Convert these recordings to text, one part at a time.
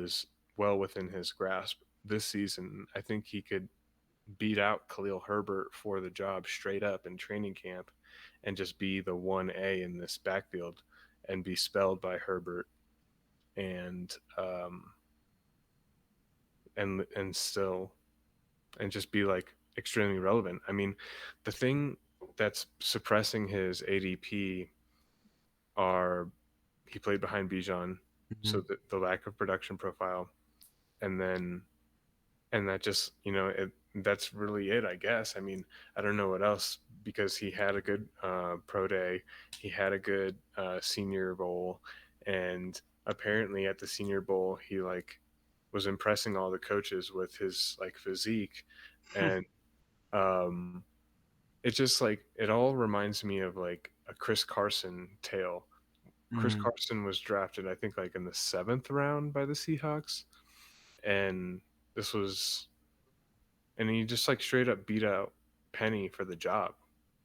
is well within his grasp this season. I think he could beat out Khalil Herbert for the job straight up in training camp and just be the 1A in this backfield and be spelled by Herbert and and still and just be like extremely relevant. I mean, the thing that's suppressing his ADP are he played behind Bijan, so Hmm. the lack of production profile, and then and that just that's really it, I guess. I mean, I don't know what else because he had a good pro day, he had a good Senior Bowl, and apparently at the Senior Bowl he like was impressing all the coaches with his like physique, and um, it just like it all reminds me of like a Chris Carson tale. Chris Hmm. Carson was drafted, I think, like in the seventh round by the Seahawks, and this was and he just like straight up beat out Penny for the job.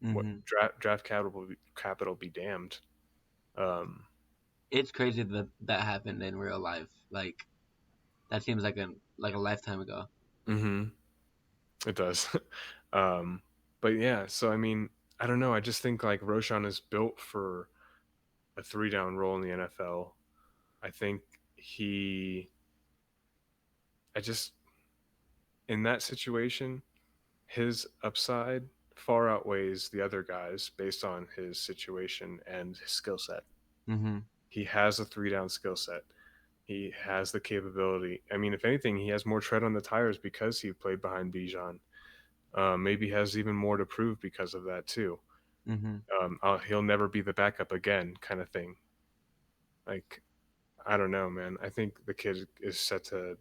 What Hmm. draft capital be damned. Um, It's crazy that that happened in real life. Like that seems like a lifetime ago. hmm it does. um, but yeah, so I mean, I don't know. I just think like Roschon is built for a three down role in the NFL. I think he, I just in that situation, his upside far outweighs the other guys based on his situation and his skill set. Hmm. He has a three down skill set. He has the capability. I mean, if anything, he has more tread on the tires because he played behind Bijan. Maybe has even more to prove because of that too. Hmm. He'll never be the backup again, kind of thing. Like I don't know, man. I think the kid is set to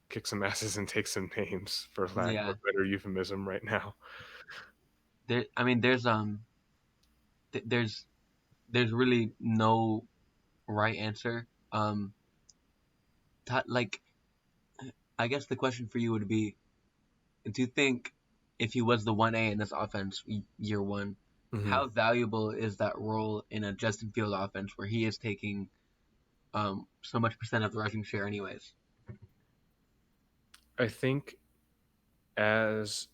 kick some asses and take some names, for lack of a Yeah. better euphemism, right now. There. I mean, th- there's there's really no right answer. Like I guess the question for you would be: do you think if he was the 1A in this offense year one, hmm how valuable is that role in a Justin Field offense where he is taking so much percent of the rushing share anyways? I think as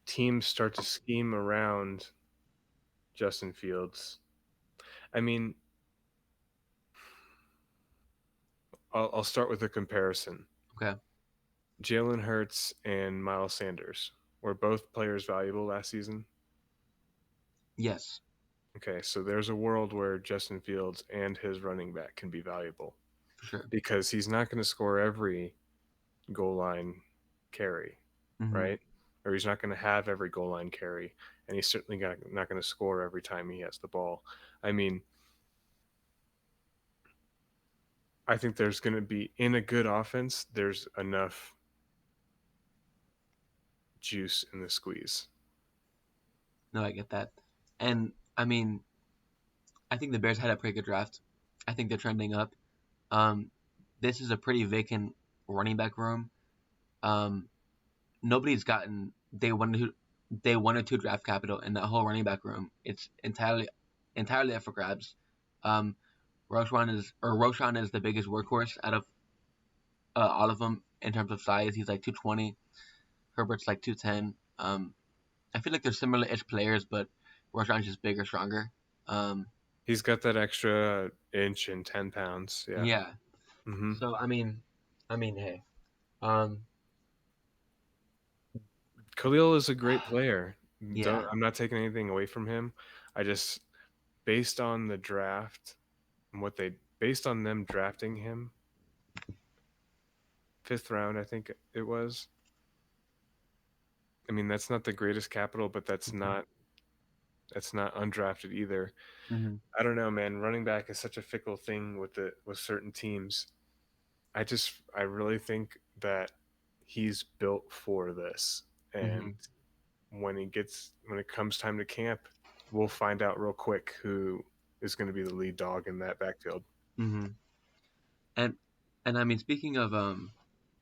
teams start to scheme around Justin Fields, I mean, I'll start with a comparison. Okay. Jalen Hurts and Miles Sanders were both players valuable last season. Yes, Okay, so there's a world where Justin Fields and his running back can be valuable for sure. because he's not going to score every goal line carry, Hmm. right? Or he's not going to have every goal line carry, and he's certainly not going to score every time he has the ball. I mean, I think there's going to be, in a good offense, there's enough juice in the squeeze. No, I get that. And I mean, I think the Bears had a pretty good draft. I think they're trending up. Um, this is a pretty vacant running back room. Um, nobody's gotten day one or two draft capital in that whole running back room. It's entirely up for grabs. Um, Roschon is the biggest workhorse out of all of them in terms of size. He's like 220. Herbert's like 210. I feel like they're similar-ish players, but Roschon's just bigger, stronger. Um, He's got that extra inch and 10 pounds. Yeah. yeah. hmm So I mean, hey, um, Khalil is a great player. yeah. I'm not taking anything away from him. I just, based on the draft and based on them drafting him, fifth round, I think it was. I mean, that's not the greatest capital, but that's not undrafted either. Hmm. I don't know, man. Running back is such a fickle thing with certain teams. I really think that he's built for this, and Hmm. when it comes time to camp, we'll find out real quick who is going to be the lead dog in that backfield. Hmm. And and I mean, speaking of